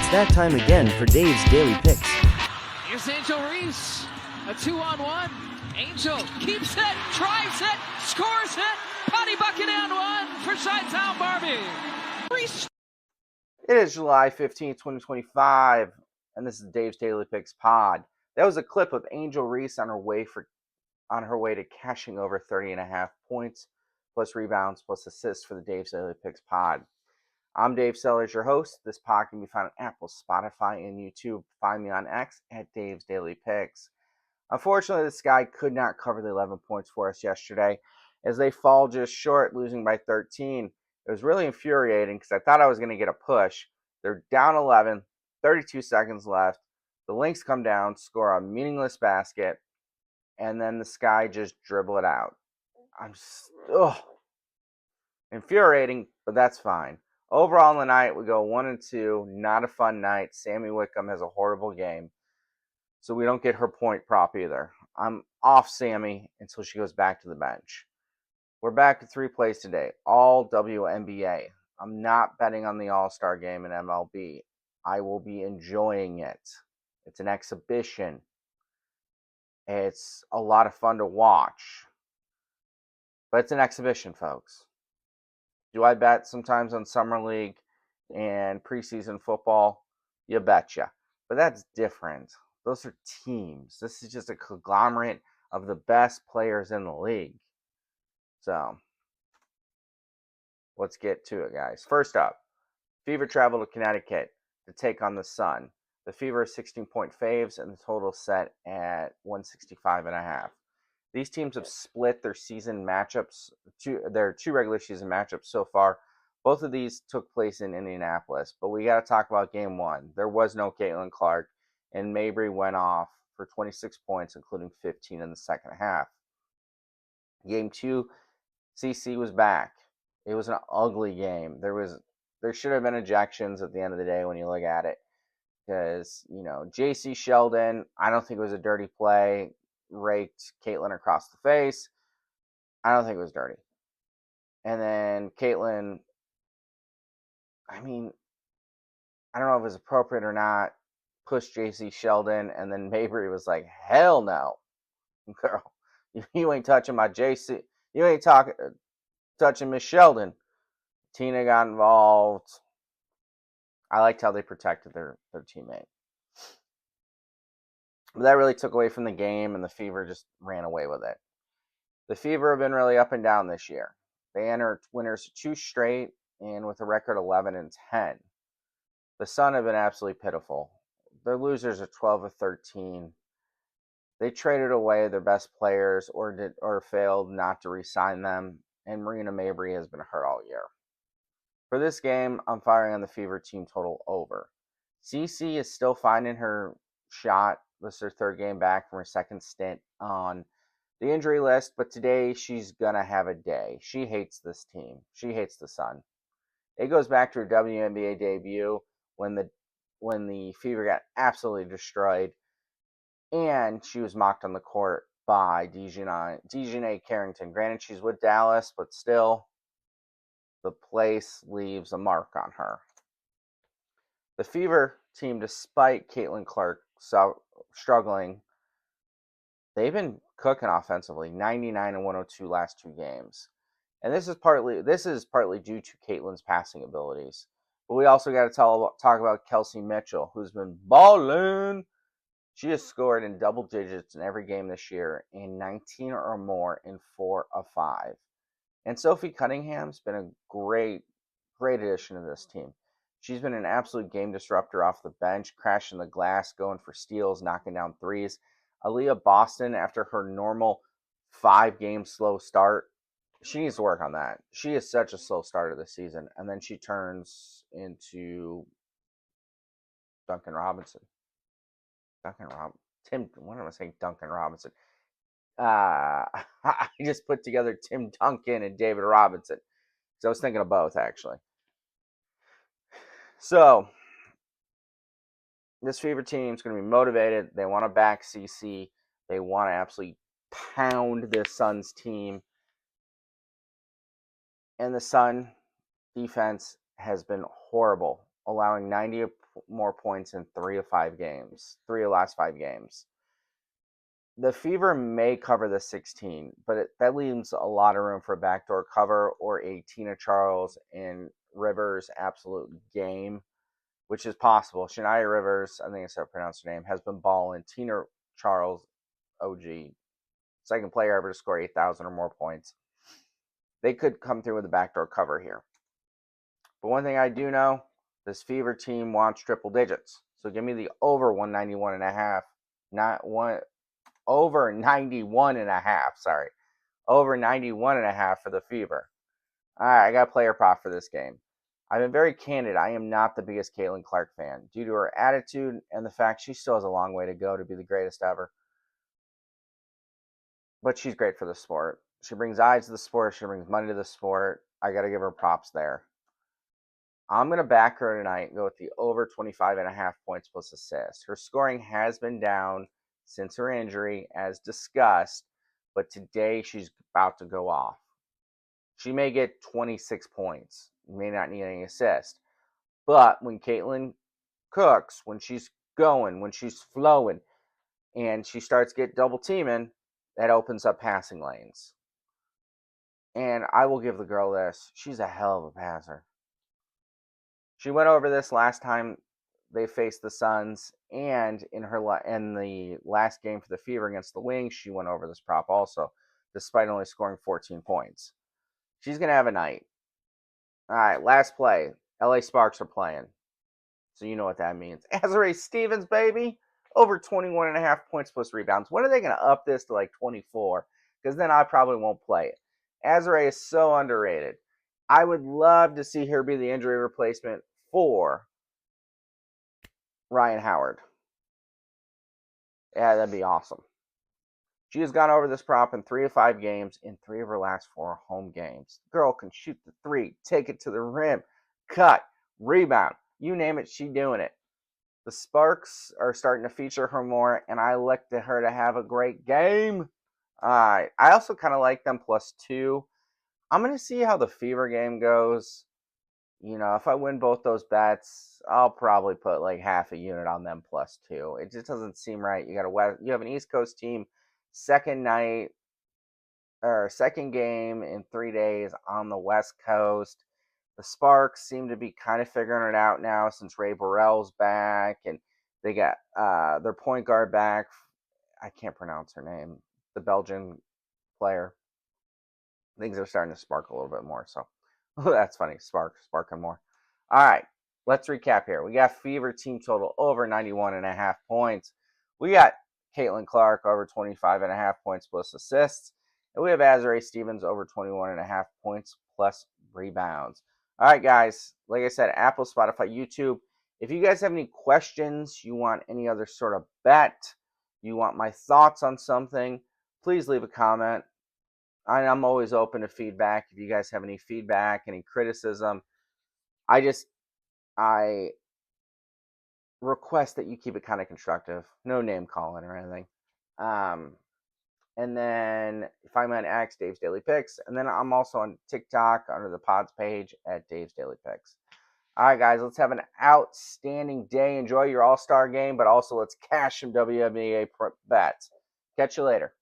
It's that time again for Dave's Daily Picks. Here's Angel Reese, a 2-on-1. Angel keeps it, drives it, scores it. Potty bucket and one for Chi-Town Barbie. Reese. It is July 15th, 2025, and this is Dave's Daily Picks pod. That was a clip of Angel Reese on her way to cashing over 30.5 points, plus rebounds, plus assists for the Dave's Daily Picks pod. I'm Dave Sellers, your host. This pod can be found on Apple, Spotify, and YouTube. Find me on X at Dave's Daily Picks. Unfortunately, this guy could not cover the 11 points for us yesterday as they fall just short, losing by 13. It was really infuriating because I thought I was going to get a push. They're down 11, 32 seconds left. The Lynx come down, score a meaningless basket, and then the Sky just dribble it out. Infuriating, but that's fine. Overall in the night, we go 1-2. Not a fun night. Sammy Wickham has a horrible game, so we don't get her point prop either. I'm off Sammy until she goes back to the bench. We're back at 3 plays today, all WNBA. I'm not betting on the All-Star game in MLB. I will be enjoying it. It's an exhibition. It's a lot of fun to watch. But it's an exhibition, folks. Do I bet sometimes on Summer League and preseason football? You betcha. But that's different. Those are teams. This is just a conglomerate of the best players in the league. So, let's get to it, guys. First up, Fever travel to Connecticut to take on the Sun. The Fever are 16-point faves, and the total set at 165.5. These teams have split their season matchups, their two regular season matchups so far. Both of these took place in Indianapolis, but we got to talk about game one. There was no Caitlin Clark, and Mabry went off for 26 points, including 15 in the second half. Game two, CC was back. It was an ugly game. There should have been ejections at the end of the day when you look at it, because JC Sheldon, I don't think it was a dirty play. Raked Caitlin across the face. I don't think it was dirty. And then Caitlin, I don't know if it was appropriate or not, pushed JC Sheldon, and then Mabry was like, hell no. Girl, you ain't touching my JC. You ain't touching Miss Sheldon. Tina got involved. I liked how they protected their teammate. But that really took away from the game, and the Fever just ran away with it. The Fever have been really up and down this year. They entered winners 2 straight, and with a record 11-10. The Sun have been absolutely pitiful. Their losers are 12-13. They traded away their best players or failed not to re-sign them, and Marina Mabry has been hurt all year. For this game, I'm firing on the Fever team total over. CC is still finding her shot. This is her third game back from her second stint on the injury list, but today she's going to have a day. She hates this team. She hates the Sun. It goes back to her WNBA debut when the Fever got absolutely destroyed, and she was mocked on the court by Dejanay Carrington. Granted, she's with Dallas, but still, the place leaves a mark on her. The Fever team, despite Caitlin Clark struggling, they've been cooking offensively, 99 and 102 last 2 games. And this is partly due to Caitlin's passing abilities. But we also got to talk about Kelsey Mitchell, who's been balling. She has scored in double digits in every game this year, and 19 or more in 4 of 5. And Sophie Cunningham's been a great addition to this team. She's been an absolute game disruptor off the bench, crashing the glass, going for steals, knocking down threes. Aaliyah Boston, after her normal 5-game slow start, she needs to work on that. She is such a slow starter this season, and then she turns into Duncan Robinson. What am I saying? Duncan Robinson. I just put together Tim Duncan and David Robinson. So I was thinking of both, actually. So, this Fever team is going to be motivated. They want to back CC. They want to absolutely pound this Suns team. And the Sun defense has been horrible allowing 90 more points in 3 of the last 5 games. The Fever may cover the 16, but that leaves a lot of room for a backdoor cover or a Tina Charles and Rivers absolute game, which is possible. Shania Rivers, I think I said pronounce her name, has been balling. Tina Charles, OG, second player ever to score 8,000 or more points. They could come through with a backdoor cover here. But one thing I do know, this Fever team wants triple digits. So give me the over 191.5, not one over 91.5. Sorry, over 91.5 for the Fever. All right, I got a player prop for this game. I've been very candid. I am not the biggest Caitlin Clark fan due to her attitude and the fact she still has a long way to go to be the greatest ever. But she's great for the sport. She brings eyes to the sport. She brings money to the sport. I got to give her props there. I'm going to back her tonight and go with the over 25.5 points plus assists. Her scoring has been down since her injury, as discussed, but today she's about to go off. She may get 26 points, may not need any assist. But when Caitlin cooks, when she's going, when she's flowing, and she starts get double teaming, that opens up passing lanes. And I will give the girl this. She's a hell of a passer. She went over this last time they faced the Suns, and in the last game for the Fever against the Wings, she went over this prop also, despite only scoring 14 points. She's going to have a night. All right, last play. LA Sparks are playing. So you know what that means. Azurá Stevens, baby. Over 21.5 points plus rebounds. When are they going to up this to like 24? Because then I probably won't play it. Azurá is so underrated. I would love to see her be the injury replacement for Ryan Howard. Yeah, that'd be awesome. She has gone over this prop in 3 of 5 games in 3 of her last 4 home games. Girl can shoot the 3, take it to the rim, cut, rebound. You name it, she's doing it. The Sparks are starting to feature her more, and I like her to have a great game. I also kind of like them +2. I'm going to see how the Fever game goes. You know, if I win both those bets, I'll probably put like half a unit on them +2. It just doesn't seem right. You have an East Coast team, second game in 3 days on the West Coast. The Sparks seem to be kind of figuring it out now since Ray Burrell's back, and they got their point guard back. I can't pronounce her name. The Belgian player. Things are starting to spark a little bit more. So that's funny. Sparking more. All right, let's recap here. We got Fever team total over 91.5 points. We got Caitlin Clark over 25.5 points plus assists. And we have Azurá Stevens over 21.5 points plus rebounds. All right, guys. Like I said, Apple, Spotify, YouTube. If you guys have any questions, you want any other sort of bet, you want my thoughts on something, please leave a comment. I'm always open to feedback. If you guys have any feedback, any criticism, I request that you keep it kind of constructive. No name calling or anything. And then find me on X, Dave's Daily Picks. And then I'm also on TikTok under the pods page at Dave's Daily Picks. All right, guys, let's have an outstanding day. Enjoy your All-Star game, but also let's cash some WNBA bets. Catch you later.